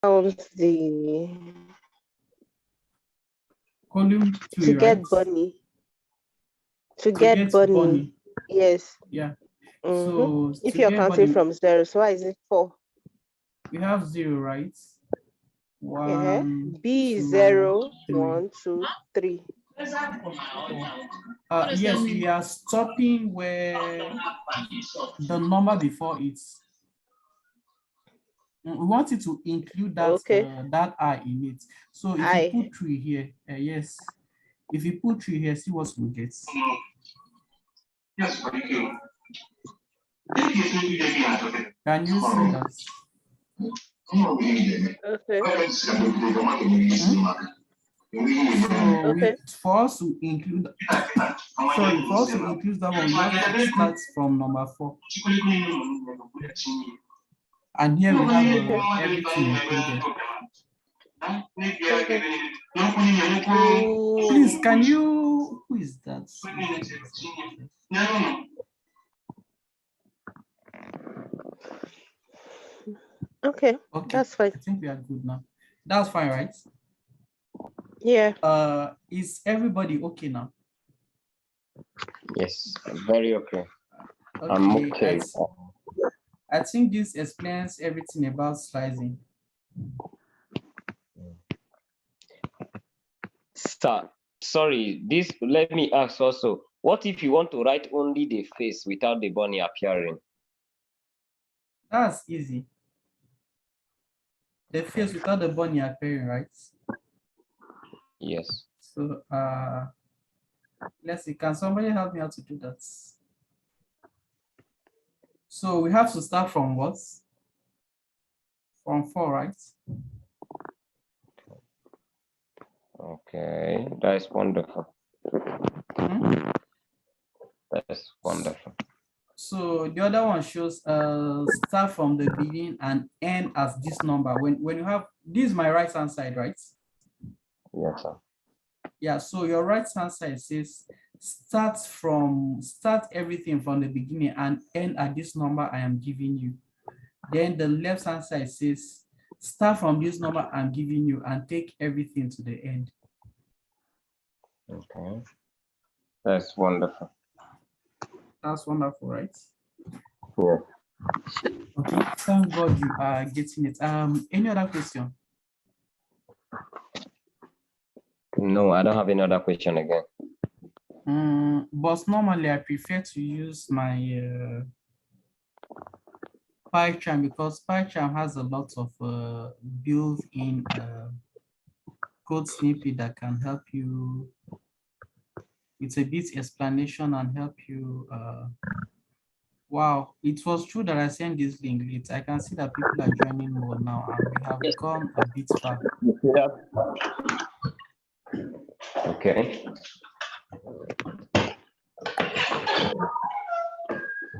The column 3, to right? get bunny. To To get get bunny. bunny. Yes. Yeah. Mm-hmm. So If to you're get counting bunny, from 0, so why is it 4? we have 0, right? Yeah. 1, B 2, 0, 3, 1, 2, 3. 4. Yes, we are stopping where the number before it. We want it to include that Okay. that I in it. So if you I. put 3 here, yes. If you put 3 here, see what we get. Yes, thank you. Can you see that? Okay. So Okay. for us to include, sorry, for us to include that one, we have to start from number 4. And here we have everything included. Please, can you, who is that? Okay. Okay, That's fine. I think we are good now. That's fine, right? Yeah. Is everybody okay now? Yes, very okay. Okay, I'm okay. I think this explains everything about slicing. Sir, sorry, this, let me ask also, what if you want to write only the face without the bunny appearing? That's easy. The face without the bunny appearing, right? Yes. So let's see, can somebody help me out to do that? So we have to start from what? From 4, right? Okay, that is wonderful. That's wonderful. So the other one shows start from the beginning and end as this number. When you have, this is my right hand side, right? Yes, sir. Yeah, so your right hand side says start everything from the beginning and end at this number I am giving you. Then the left hand side says start from this number I'm giving you and take everything to the end. Okay, that's wonderful. That's wonderful, right? Yeah. Okay, thank God you are getting it. Any other question? No, I don't have any other question again. But normally I prefer to use my PyCharm because PyCharm has a lot of built-in code snippet that can help you. It's a bit explanation and help you. Wow, it was true that I sent this link late. I can see that people are joining more now and we have gone a bit far. Okay.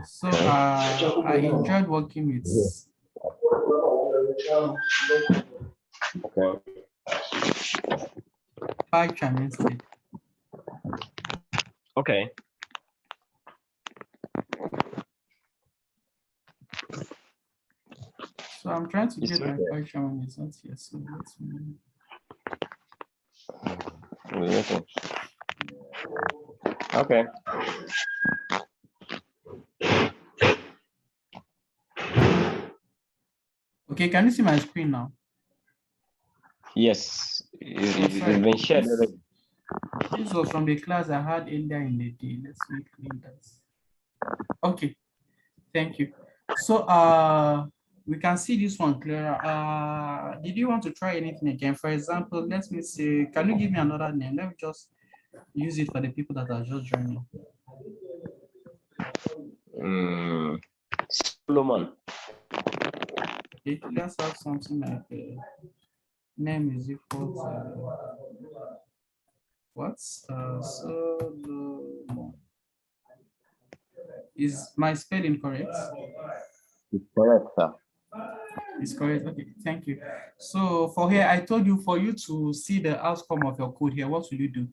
So I enjoyed working with PyCharm instead. Okay. So I'm trying to get my PyCharm when it's not here. So let's Okay. Okay, can you see my screen now? Yes, it's been shared already. This was from the class I had earlier in the day. Let's make clean that. Okay, thank you. So we can see this one clearer. Did you want to try anything again? For example, let me say, can you give me another name? Let me just use it for the people that are just joining. Solomon. Okay, let's have something like name is equal to what's Solomon. Is my spelling correct? It's correct, sir. It's correct. Okay, thank you. So for here, I told you for you to see the outcome of your code here, what will you do?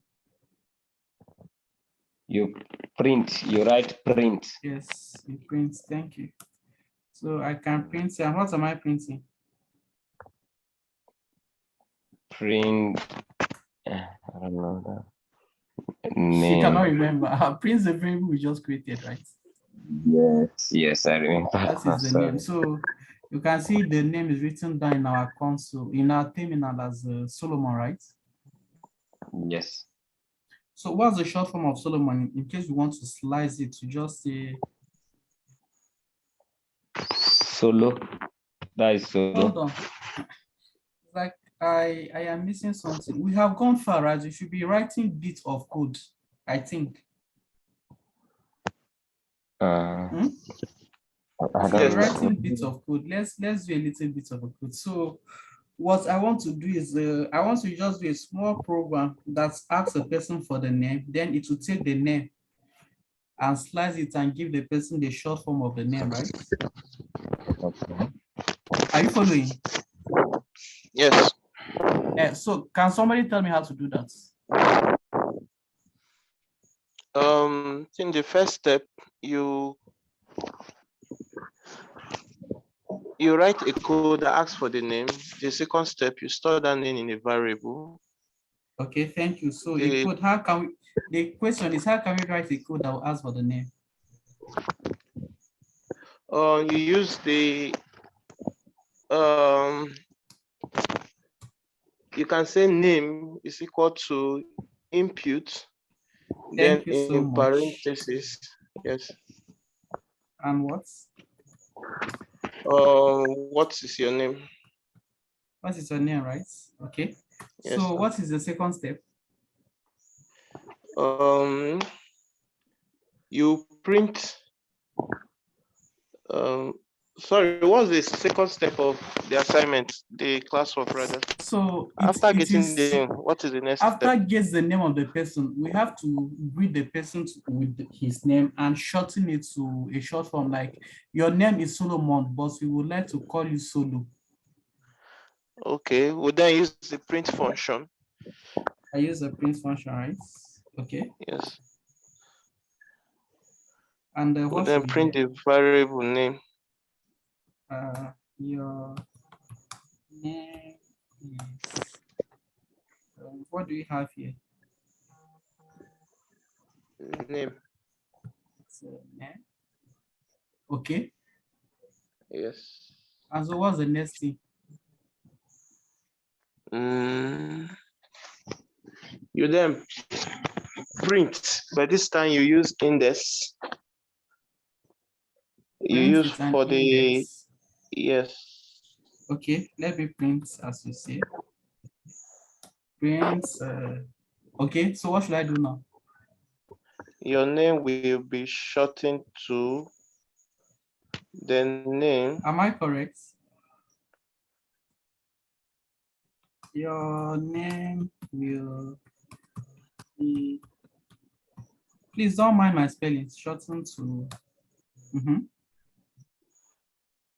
You print, you write print. Yes, you print. Thank you. So I can print here. What am I printing? Print. I don't know that. She cannot Name. remember. Print the variable we just created, right? Yes, I remember. That is the Sorry. name. So you can see the name is written down in our console, in our terminal as Solomon, right? Yes. So what's the short form of Solomon? In case we want to slice it to just say, Solo. That is hold solo. on. Like I am missing something. We have gone far, right? We should be writing bits of code, I think. I Should don't be know. writing bits of code. Let's do a little bit of a code. So what I want to do is I want to just do a small program that asks a person for the name, then it will take the name and slice it and give the person the short form of the name, right? Okay. Are you following? Yes. So can somebody tell me how to do that? In the first step, you write a code that asks for the name. The second step, you store that name in a variable. Okay, thank you. So a The code, how can we, the question is how can we write a code that will ask for the name? you use the you can say name is equal to input, then Thank you so in much. parentheses, yes. And what? What is your name? What is your name, right? Okay. Yes. So what is the second step? You print. Sorry, what's the second step of the assignment, the classwork rather? So After it getting is, the name, what is the next after step? gets the name of the person, we have to greet the person with his name and shorten it to a short form like your name is Solomon, but we would like to call you Solo. Okay, we'll then use the print function. I use the print function, right? Okay. Yes. And We'll what then should be print here? the variable name. Your name is, what do we have here? Name. It's a name. Okay. Yes. And so what's the next thing? You then print. By this time you use index. You Print use with an for the index. yes. Okay, let me print as you say. Print. Okay, so what should I do now? Your name will be shortened to the name. Am I correct? Your name will be. Please don't mind my spelling. Shortened to.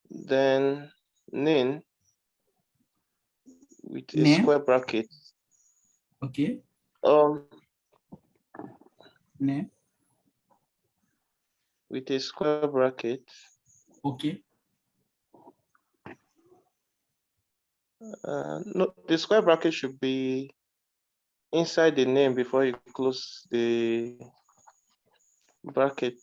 Then name with a Name. square bracket. Okay. Name. With a square bracket. Okay. No, the square bracket should be inside the name before you close the bracket.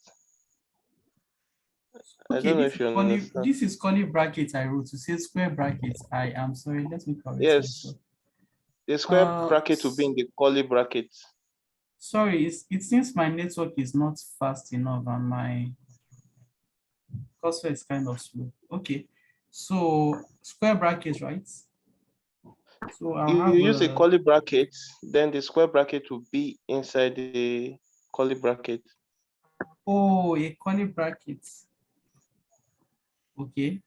I Okay, don't know if you understand. this is curly brackets I wrote to say square brackets. I am sorry, let me correct Yes, myself. the square bracket will be in the curly bracket. Sorry, it seems my network is not fast enough and my cursor is kind of slow. Okay, so square brackets, right? So I'll You have use a curly bracket, then the square bracket will be inside the curly bracket. Oh, a curly bracket. Okay,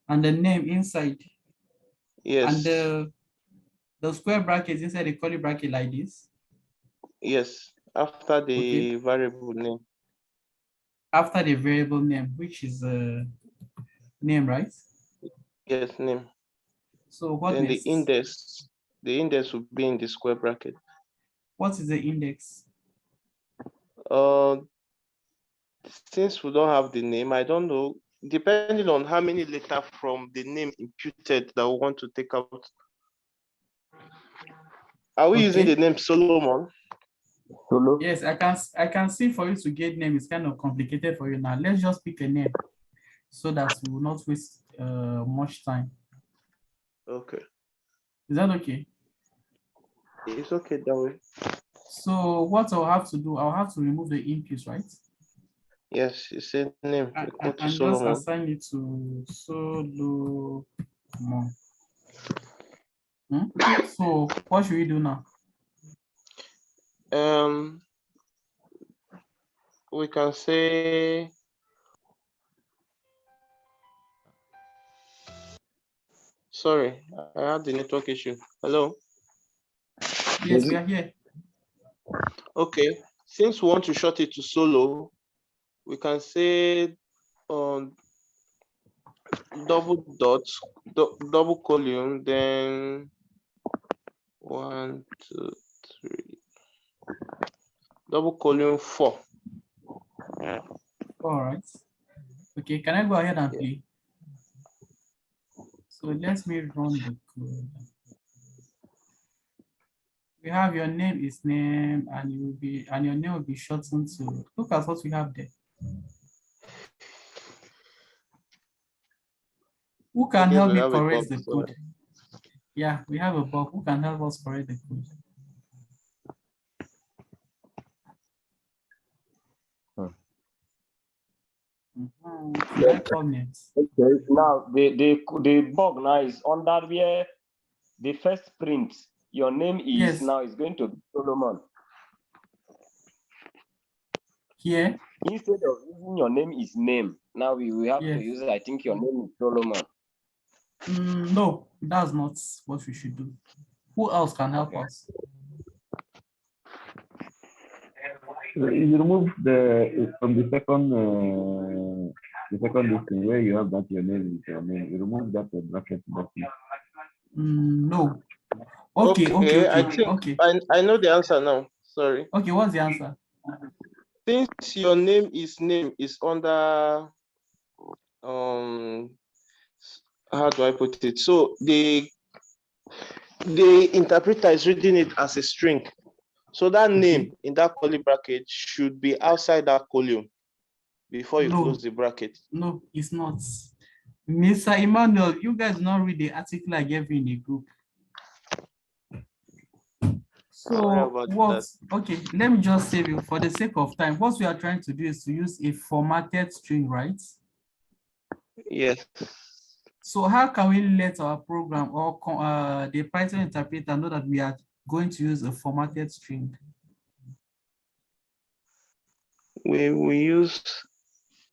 and the name inside. Yes. And the square bracket inside the curly bracket like this. Yes, after the variable name. After the variable name, which is name, right? Yes, name. So what then next? The index will be in the square bracket. What is the index? Since we don't have the name, I don't know, depending on how many letters from the name imputed that we want to take out. Are we using Okay. the name Solomon? Solo. Yes, I can see for you to get name is kind of complicated for you now. Let's just pick a name so that we will not waste much time. Okay. Is that okay? It's okay that way. So what I'll have to do, I'll have to remove the inputs, right? Yes, you said name equal to And just Solomon. assign it to Solomon. So what should we do now? We can say sorry, I had the network issue. Hello. Yes, we are here. Okay, since we want to short it to solo, we can say double dot, double column, then 1, 2, 3, double column 4. All right. Okay, can I go ahead and Yeah. play? So let me run the code. We have your name is name, and your name will be shortened to. Look at what we have there. Who can Okay, help we me have a correct box, the code? Yeah, we have a bug. Who can help us correct the code? Should I call names? Okay. Now the bug now is under where the first print. Your name is Yes. now is going to be Solomon. Here? Instead of using your name is name, now we have Yes. to use, I think your name is Solomon. No, that's not what we should do. Who else can help us? You remove the from the second listing where you have that your name is your name. You remove that bracket. No. Okay. I think I know the answer now. Sorry. Okay, what's the answer? Since your name is under how do I put it? So the interpreter is reading it as a string. So that name in that curly bracket should be outside that column before you close the bracket. No, it's not. Mr. Emmanuel, you guys not read the article I gave you in the group. So what? Okay, let me just save you for the sake of time. What we are trying to do is to use a formatted string, right? Yes. So how can we let our program or the Python interpreter know that we are going to use a formatted string? We use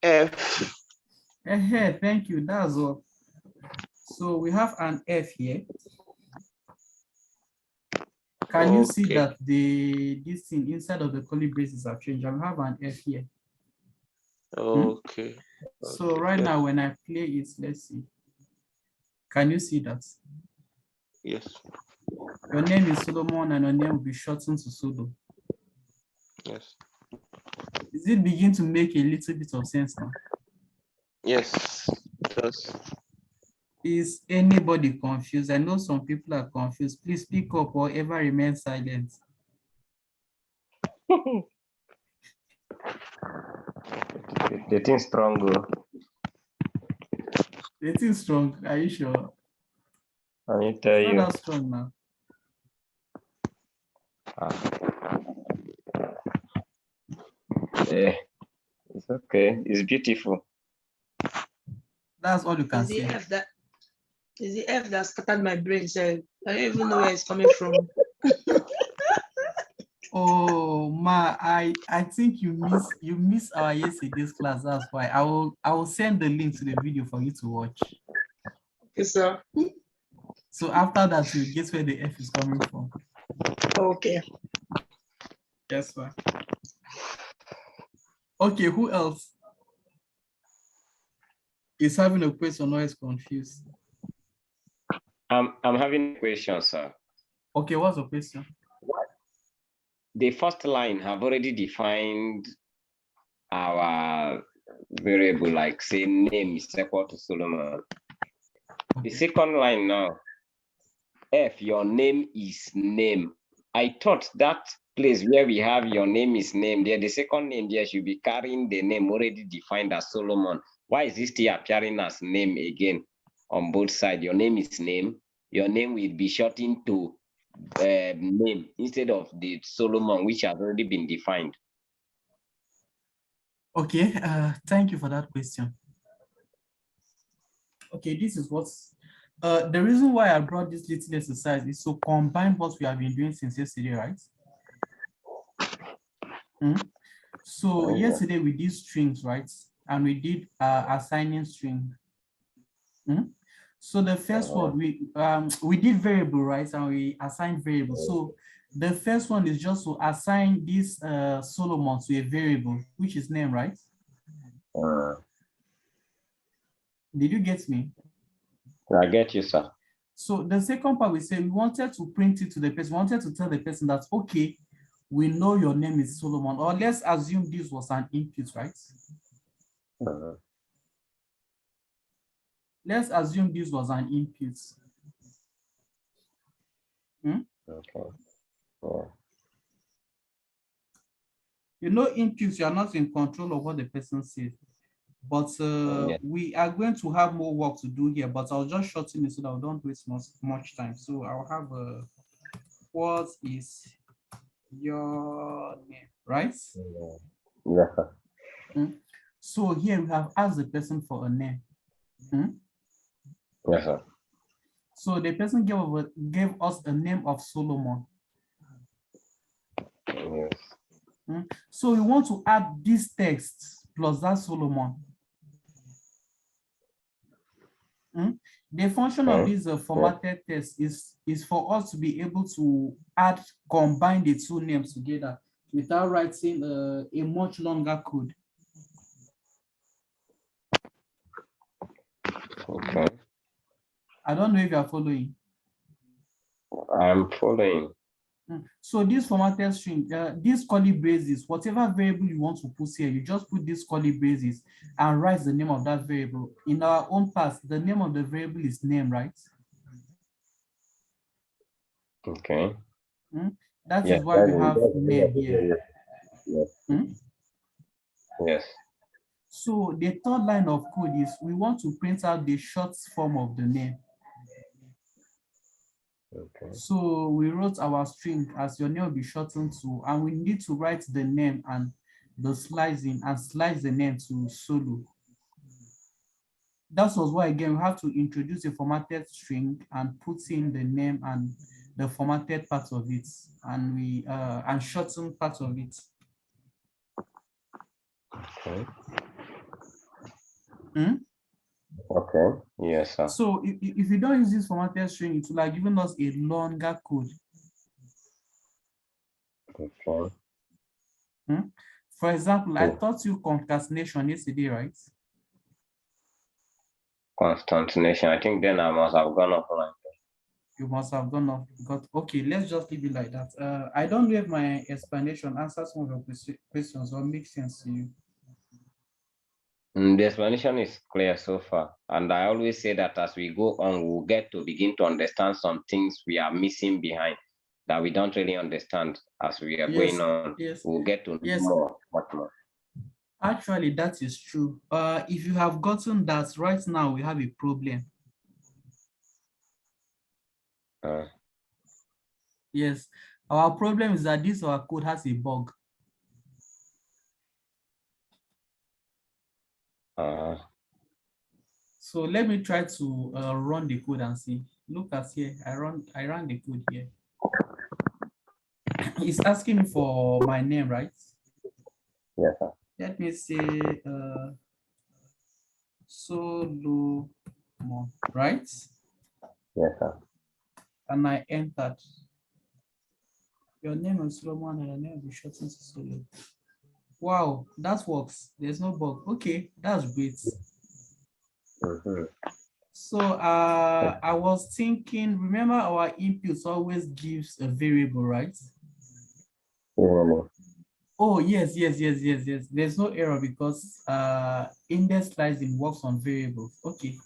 F. Thank you. That's all. So we have an F here. Can you see that this thing inside of the curly braces have changed? I have an F here. Okay. So right now when I play it, let's see. Can you see that? Yes. Your name is Solomon and your name will be shortened to Solo. Yes. Is it begin to make a little bit of sense now? Yes, it does. Is anybody confused? I know some people are confused. Please speak up or ever remain silent. The thing strong. The thing strong. Are you sure? I need to tell it's you. not that strong now. Yeah, it's okay. It's beautiful. That's all you can say. Is the F that scattered my brain. So I don't even know where it's coming from. Oh Ma, I think you miss our yesterday's class. That's why I will send the link to the video for you to watch. Okay, sir. So after that, you guess where the F is coming from. Okay. Yes, sir. Okay, who else is having a question or is confused? I'm having a question, sir. Okay, what's the question? The first line have already defined our variable, like say name is equal to Solomon. The second line now, F, your name is name. I thought that place where we have your name is name there, the second name there should be carrying the name already defined as Solomon. Why is this still appearing as name again on both sides? Your name is name. Your name will be shortened to name instead of the Solomon, which has already been defined. Okay, thank you for that question. Okay, this is what's the reason why I brought this little exercise is to combine what we have been doing since yesterday, right? So yesterday we did strings, right? And we did assigning string. So the first one we did variable, right? And we assigned variable. So the first one is just to assign this Solomon to a variable, which is name, right? Did you get me? I get you, sir. So the second part, we say we wanted to print it to the person, wanted to tell the person that, okay, we know your name is Solomon, or let's assume this was an input, right? Let's assume this was an input. Okay. Yeah. You know, inputs, you are not in control of what the person says. But we are going to have more work to do here, but I'll just shorten it so that I don't waste much time. So I'll have what is your name, right? Yeah. So here we have asked the person for a name. Yes, sir. So the person gave us a name of Solomon. Yes. So we want to add this text plus that Solomon. The function of this formatted text is for us to be able to combine the two names together without writing a much longer code. Okay. I don't know if you are following. I'm following. So this formatted string, this curly braces, whatever variable you want to put here, you just put this curly braces and write the name of that variable. In our own part, the name of the variable is name, right? Okay. That is why we have name here. Yes. Yes. So the third line of code is we want to print out the short form of the name. Okay. So we wrote our string as your name will be shortened to, and we need to write the name and the slicing and slice the name to solo. That was why, again, we have to introduce a formatted string and put in the name and the formatted part of it, and we and shorten part of it. Okay. Okay. Yes, sir. So if you don't use this formatted string, it will have given us a longer code. Okay. For example, I taught you concatenation yesterday, right? Concatenation. I think then I must have gone off line. You must have gone off. Okay, let's just leave it like that. I don't know if my explanation answers some of your questions or makes sense to you. The explanation is clear so far. And I always say that as we go on, we'll get to begin to understand some things we are missing behind that we don't really understand as we are going on. Yes. We'll get to know more, much more. Actually, that is true. If you have gotten that, right now we have a problem. Yes, our problem is that our code has a bug. So let me try to run the code and see. Look at here, I ran the code here. It's asking me for my name, right? Yes, sir. Let me say Solomon, right? Yes, sir. And I entered. Your name is Solomon and your name will be shortened to Solo. Wow, that works. There's no bug. Okay, that's great. So I was thinking, remember our inputs always gives a variable, right? Oh, yes. There's no error because index slicing works on variables. Okay.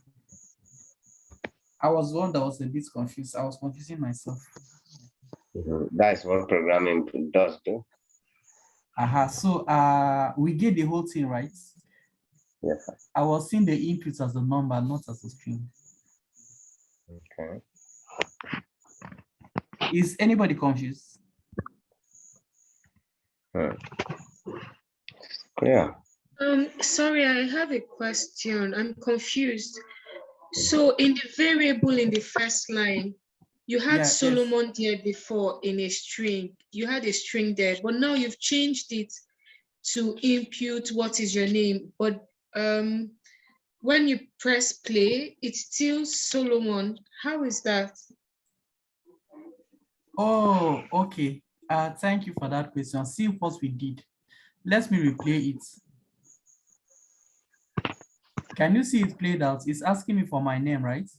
I was the one that was a bit confused. I was confusing myself. That's what programming does do. So we get the whole thing right. Yes. I was seeing the inputs as a number, not as a string. Okay. Is anybody confused? Clear. Sorry, I have a question. I'm confused. So in the variable in the first line, you had Yeah, yes. Solomon there before in a string. You had a string there, but now you've changed it to input what is your name. But when you press play, it's still Solomon. How is that? Oh, okay. Thank you for that question. See what we did. Let me replay it. Can you see it played out? It's asking me for my name, right?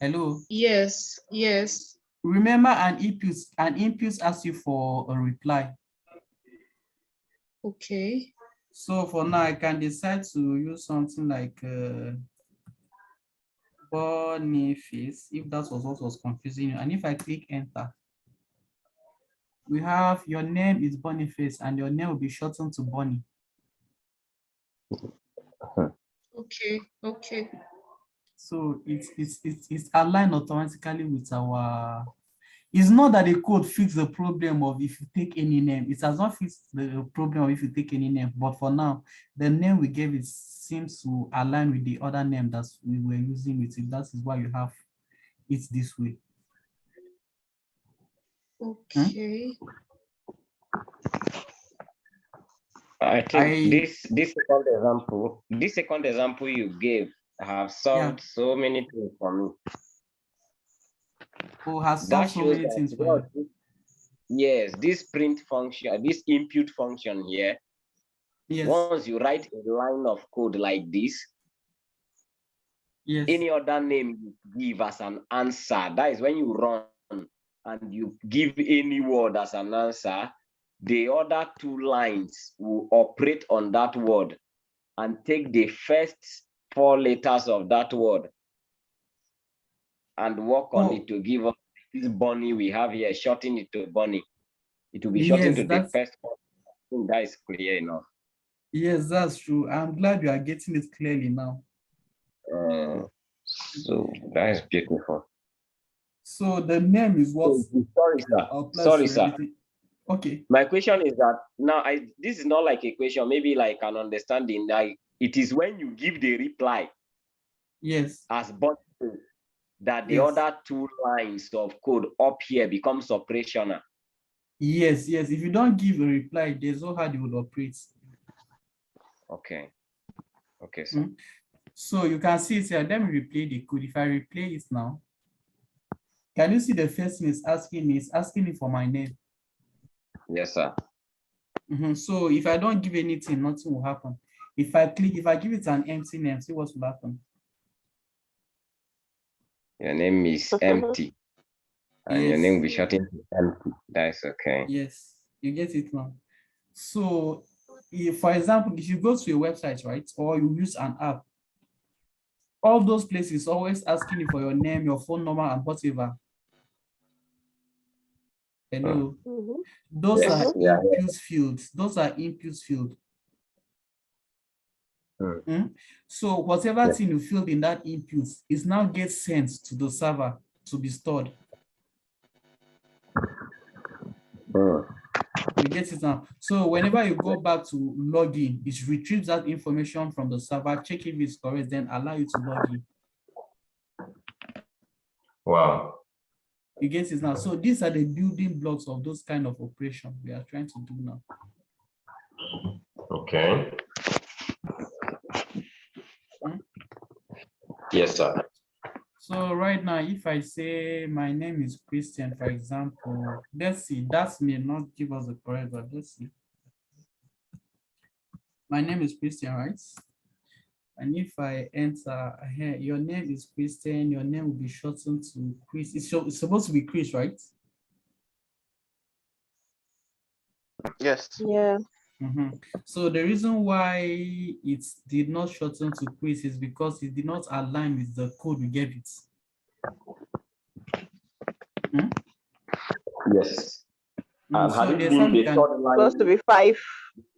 Hello? Yes, yes. Remember an input asks you for a reply. Okay. So for now, I can decide to use something like Boniface, if that was what was confusing you. And if I click enter, we have your name is Boniface and your name will be shortened to Bonnie. Okay, okay. So it's aligned automatically with our. It's not that the code fixes the problem of if you take any name. It has not fixed the problem of if you take any name. But for now, the name we gave it seems to align with the other name that we were using with it. That is why you have it this way. Okay. I think this second example you gave have solved so many things for me. Oh, has That solved so shows many that, things for you. yes, this print function, this input function here, Yes. once you write a line of code like this, yes, any other name you give as an answer, that is when you run and you give any word as an answer, the other two lines will operate on that word and take the first 4 letters of that word and work on it to give us this Bonnie we have here, shorten it to Bonnie. It will be shortened to the first one. I think that is clear enough. Yes, that's true. I'm glad you are getting it clearly now. So that is beautiful. So the name is what? Sorry, sir. Okay. My question is that now this is not like a question, maybe like an understanding. Like it is when you give the reply. Yes. As Bonnie, that the other two lines of code up here becomes operational. Yes, yes. If you don't give a reply, there's no how they will operate. Okay. Okay, sir. So you can see it here. Let me replay the code. If I replay it now, can you see the first thing it's asking me? It's asking me for my name. Yes, sir. So if I don't give anything, nothing will happen. If I give it an empty name, see what will happen. Your name is empty. And your name will be shortened to empty. That's okay. Yes, you get it now. So if, for example, if you go to a website, right, or you use an app, all those places always asking you for your name, your phone number, and whatever. Hello. Those are input fields. Those are input fields. So whatever thing you filled in that input is now gets sent to the server to be stored. You get it now. So whenever you go back to log in, it retrieves that information from the server, check if it's correct, then allow you to log in. Wow. You get it now. So these are the building blocks of those kind of operations we are trying to do now. Okay. Yes, sir. So right now, if I say my name is Christian, for example, let's see, that may not give us the correct, but let's see. My name is Christian, right? And if I enter here, your name is Christian, your name will be shortened to Chris. It's supposed to be Chris, right? Yes. Yeah. So the reason why it did not shorten to Chris is because it did not align with the code we gave it. Yes. And So had it there's how been we the can, third line, Supposed to be 5.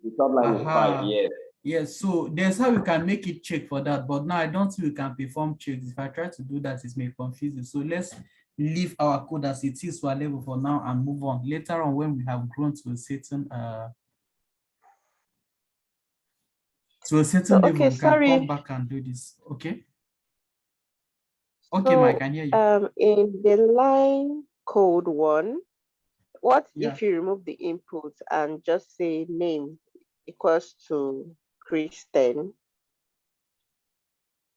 the third line is 5, Aha. yes. Yes, so there's how we can make it check for that, but now I don't think we can perform checks. If I try to do that, it may confuse you. So let's leave our code as it is to our level for now and move on. Later on, when we have grown to a certain So, level, okay, we can come sorry. back and do this. Okay. Okay, Mike, I can hear you. In the line code 1, what Yeah. if you remove the input and just say name equals to Kristen?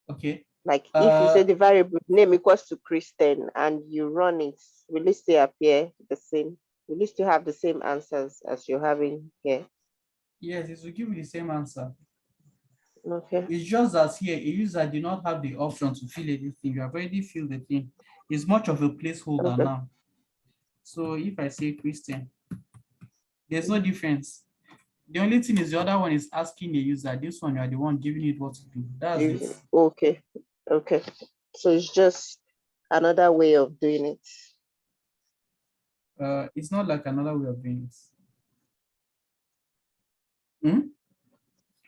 Okay. Like if you say the variable name equals to Kristen and you run it, will it still appear the same? Will it still have the same answers as you're having here? Yes, it will give you the same answer. Okay. It's just that here, a user did not have the option to fill anything. You have already filled the thing. It's much of a placeholder Okay. now. So if I say Christian, there's no difference. The only thing is the other one is asking the user. This one, you are the one giving it what to do. That's it. Okay. Okay. So it's just another way of doing it. It's not like another way of doing it.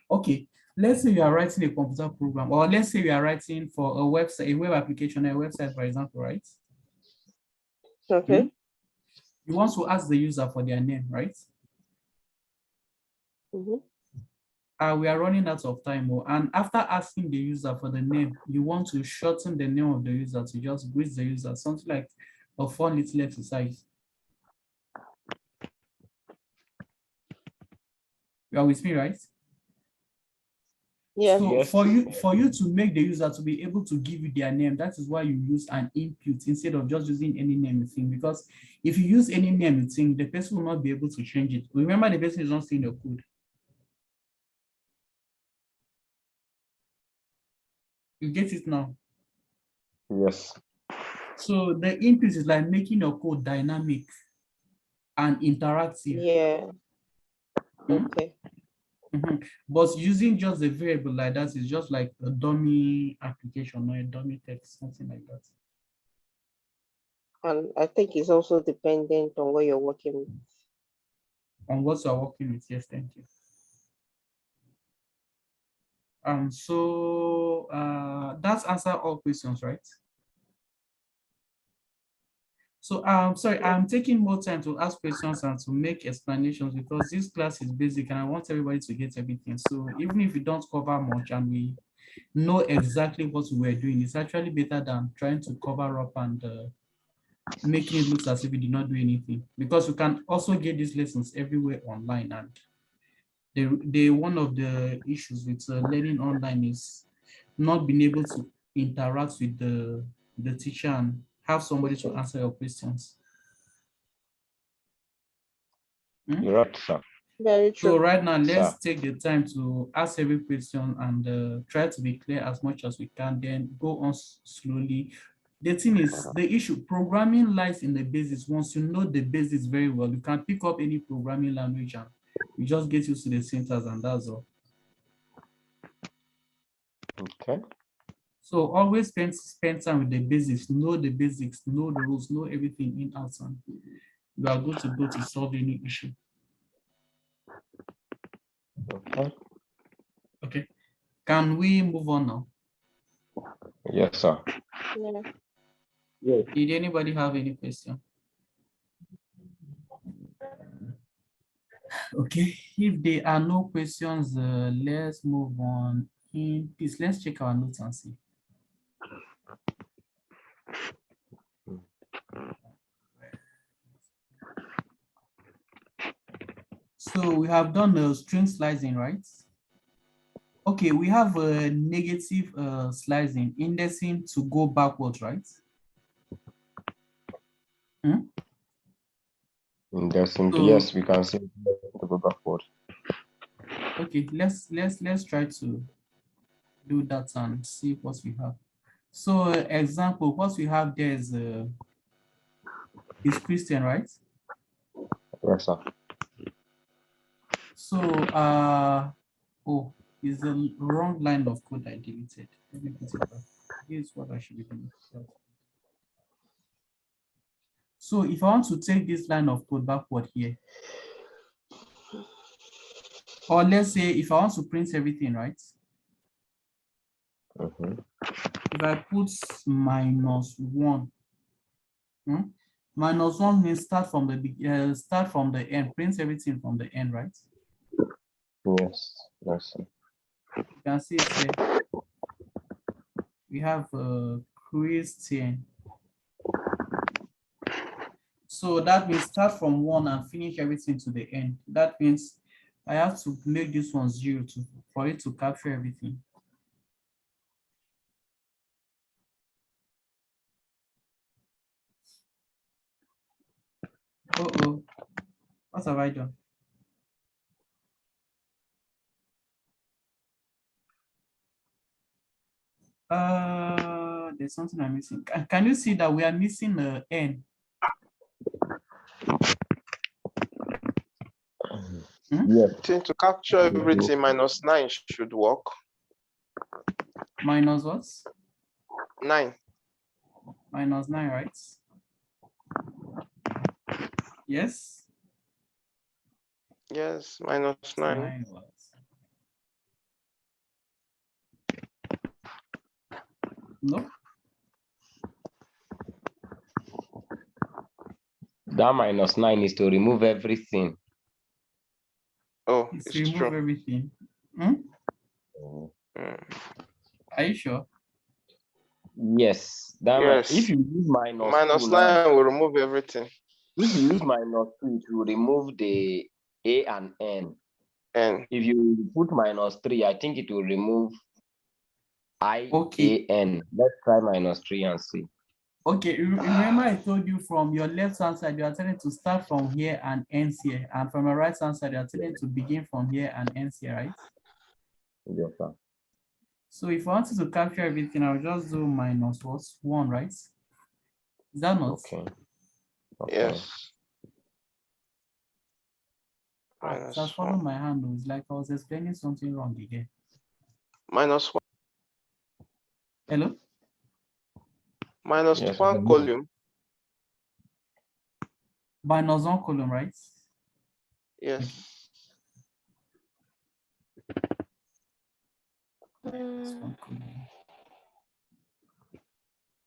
Okay. Let's say you are writing a computer program, or let's say you are writing for a website, a web application, a website, for example, right? Okay. You want to ask the user for their name, right? We are running out of time, and after asking the user for the name, you want to shorten the name of the user to just greet the user, something like a fun little exercise. You are with me, right? Yeah. So Yes. for you to make the user to be able to give you their name, that is why you use an input instead of just using any name thing. Because if you use any name thing, the person will not be able to change it. Remember, the person is not seeing the code. You get it now? Yes. So the input is like making your code dynamic and interactive. Yeah. Okay. But using just a variable like that is just like a dummy application or a dummy text, something like that. And I think it's also dependent on what you're working with. On what you're working with, yes, thank you. So that's answer all questions, right? So sorry, I'm taking more time to ask questions and to make explanations because this class is basic and I want everybody to get everything. So even if we don't cover much and we know exactly what we're doing, it's actually better than trying to cover up and making it look as if we did not do anything, because you can also get these lessons everywhere online. And one of the issues with learning online is not being able to interact with the teacher and have somebody to answer your questions. You're right, sir. Very true. So right now, let's take the time to ask every question and try to be clear as much as we can, then go on slowly. The thing is, the issue, programming lies in the basics. Once you know the basics very well, you can pick up any programming language and you just get used to the syntax and that's all. Okay. So always spend time with the basics, know the rules, know everything in out, and you are good to go to solve any issue. Okay. Okay. Can we move on now? Yes, sir. Yeah. Yes. Did anybody have any question? Okay, if there are no questions, let's move on. Please, let's check our notes and see. So we have done the string slicing, right? Okay, we have a negative slicing, indexing to go backwards, right? Indexing, So, yes, we can see to go backward. Okay, let's try to do that and see what we have. So, example, what we have there is Christian, right? Yes, sir. So, oh, it's the wrong line of code I deleted. Let me put it back. Here's what I should be doing. So if I want to take this line of code backward here, or let's say if I want to print everything, right? If I put -1, -1 means start from the end, print everything from the end, right? Yes. Yes. You can see it here. We have Christian. So that means start from 1 and finish everything to the end. That means I have to make this one 0 for it to capture everything. Uh-oh, what have I done? There's something I'm missing. Can you see that we are missing the N? Yes. I think to capture everything, -9 should work. Minus what? 9. -9, right? Yes? Yes, -9. No? That -9 is to remove everything. Oh, It's it's remove true. everything. Are you sure? Yes. That Yes. if you use -2 now, -9 will remove everything. if you use -2, it will remove the A and N. And If you put -3, I think it will remove I, Okay. A, N. Let's try -3 and see. Okay, remember I told you from your left hand side, you are telling to start from here and end here. And from your right hand side, you are telling to begin from here and end here, right? Yes, sir. So if I wanted to capture everything, I'll just do -1, right? Is that not? Okay. yes. So follow my hand. It's like I was explaining something wrong again. -1. Hello? Minus Yes, one sir. column. -1 column, right? Yes. -1 column.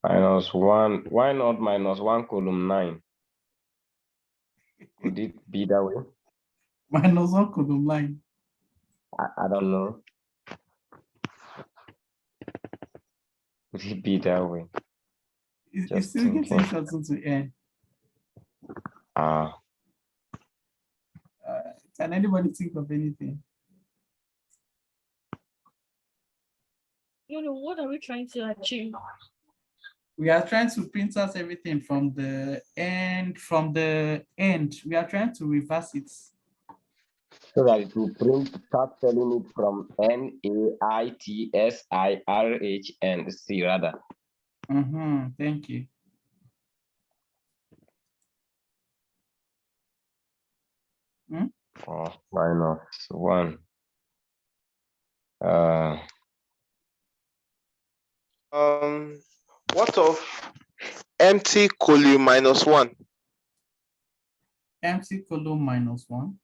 -1. Why not -1 column 9? Could it be that way? -1 column line. I don't know. Could it be that way? It's Just still getting thinking. shortened to N. Can anybody think of anything? What are we trying to achieve? We are trying to print out everything from the end. We are trying to reverse it. So that it will start spelling it from NAITSIRHNC rather. Thank you. -1. What of empty column -1? Empty column -1.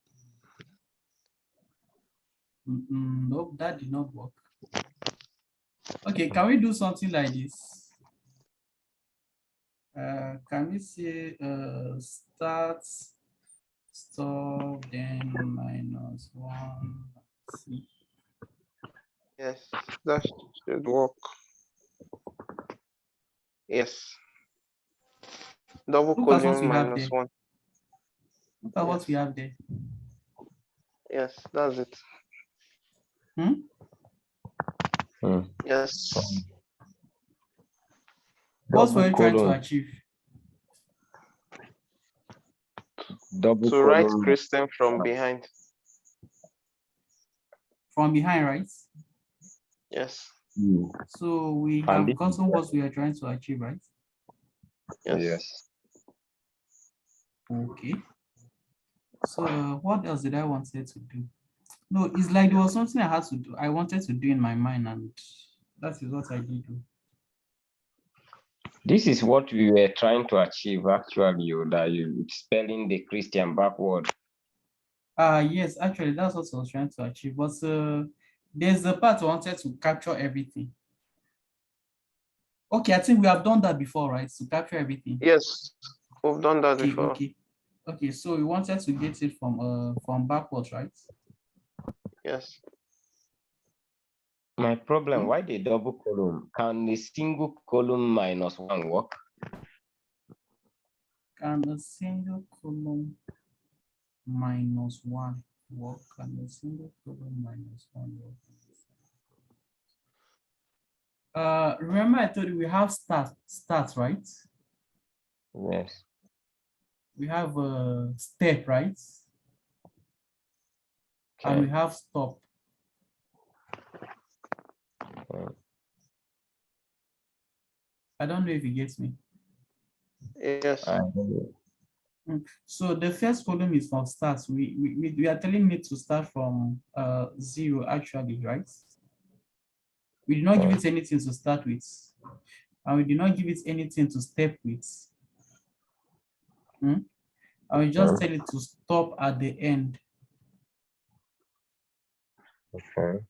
Nope, that did not work. Okay, can we do something like this? Can we say start, stop, then -1? See. Yes, that should work. Yes. Double Look at what column we have there. -1. Look at what we have there. Yes, that's it. Yes. What were you trying to achieve? Double To write column. Christian from behind. From behind, right? Yes. So we have gotten what we are trying to achieve, right? Yes. Okay. So what else did I wanted to do? No, it's like there was something I had to do. I wanted to do in my mind, and that is what I did do. This is what we were trying to achieve actually, that you spelling the Christian backward. Yes, actually that's what I was trying to achieve. But there's the part I wanted to capture everything. Okay, I think we have done that before, right? To capture everything. Yes, we've done that Okay, before. okay. So we wanted to get it from backwards, right? Yes. My problem, why the double column? Can the single column -1 work? Can a single column -1 work? Can a single column -1 work? Remember I told you we have start, right? Yes. We have a step, right? And we have stop. Okay. I don't know if you get me. Yes. So the first column is from start. We are telling it to start from 0 actually, right? We did not give it anything to start with, and we did not give it anything to step with. And we just tell it to stop at the end. Okay.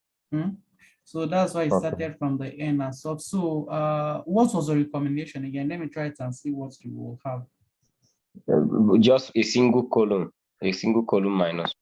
So that's why it started from the end and stuff. So what was the recommendation again? Let me try it and see what you will have. Just a single column -1.